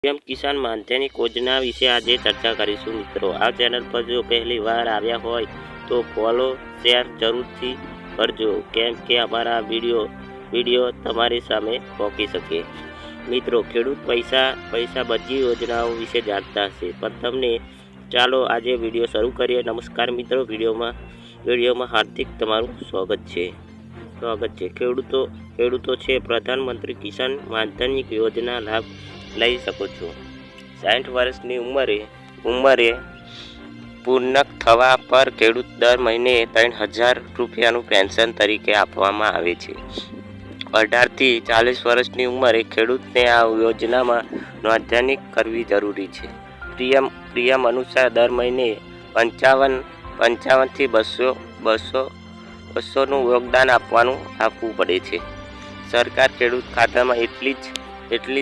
PM કિસાન માનધન યોજના વિશે આજે ચર્ચા કરીશું મિત્રો। આ ચેનલ પર જો પહેલી વાર આવ્યા હોય તો ફોલો શેર જરૂરથી કરજો, કેમ કે અમારા વિડીયો તમારી સામે પહોંચી શકે। મિત્રો, ખેડૂત પૈસા બધી યોજનાઓ વિશે જાણતા હશે, પણ તમને ચાલો આજે વિડીયો શરૂ કરીએ। નમસ્કાર મિત્રો, વિડીયોમાં હાર્દિક તમારું સ્વાગત છે। ખેડૂતો છે પ્રધાનમંત્રી કિસાન માનધન યોજના લાભ લઈ શકો છો। 60 વર્ષની ઉંમરે પૂર્ણ થવા પર ખેડૂત દર મહિને 3000 રૂપિયાનું પેન્શન તરીકે આપવામાં આવે છે। 18 થી 40 વર્ષની ઉંમરે ખેડૂતને આ યોજનામાં નોંધણી કરવી જરૂરી છે। પ્રીમિયમ અનુસાર દર મહિને 55 થી 200નું યોગદાન આપવું પડે છે। સરકાર ખેડૂત ખાતામાં એટલી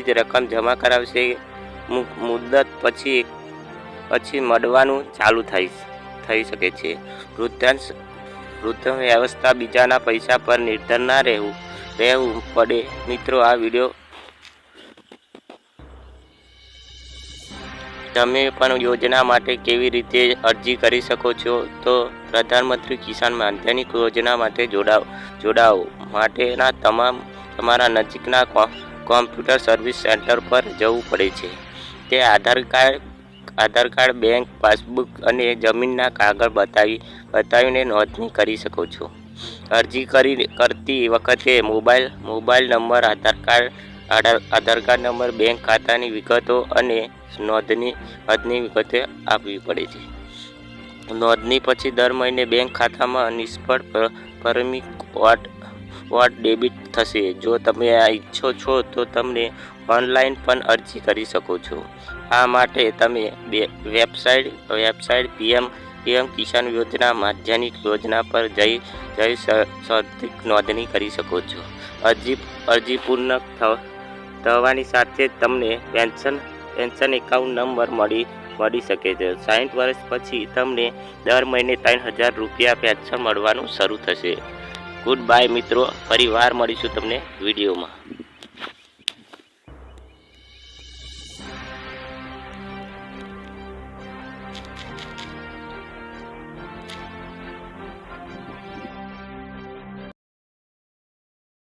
જ રકમ જમા કરાવશે, મુદત પછી મળવાનું ચાલુ થઈ શકે છે। વૃદ્ધાવસ્થા બીજાના પૈસા પર નિર્ભર ના રહેવું પડે। મિત્રો, આ વિડીયો તમે પણ યોજના માટે કેવી રીતે અરજી કરી શકો છો તો પ્રધાનમંત્રી કિસાન માનધન યોજના માટે જોડાઓ માટેના તમારા નજીકના કોમ્પ્યુટર સર્વિસ સેન્ટર પર જવું પડે છે। તે આધાર કાર્ડ, બેંક પાસબુક અને જમીનના કાગળ બતાવીને નોંધણી કરી શકો છો। અરજી કરતી વખતે મોબાઈલ નંબર, આધાર કાર્ડ નંબર, બેંક ખાતાની વિગતો અને નોંધણી વિગતો આપવી પડે છે। નોંધણી પછી દર મહિને બેંક ખાતામાં નિષ્ફળ પ્રારંભિક વોટ ડેબિટ થશે। જો તમે ઈચ્છો છો તો તમે ઓનલાઈન પણ અરજી કરી શકો છો। આ માટે તમે વેબસાઇટ પીએમ કિસાન યોજના માનધન યોજના પર જઈ સત્વરે નોંધણી કરી શકો છો। અરજી પૂર્ણ થવાની સાથે જ તમને પેન્શન એકાઉન્ટ નંબર મળી શકે છે। 60 વર્ષ પછી તમને દર મહિને 3000 રૂપિયા પેન્શન મળવાનું શરૂ થશે। ગુડ બાય મિત્રો, ફરી વાર મળીશું તમને વિડીયોમાં।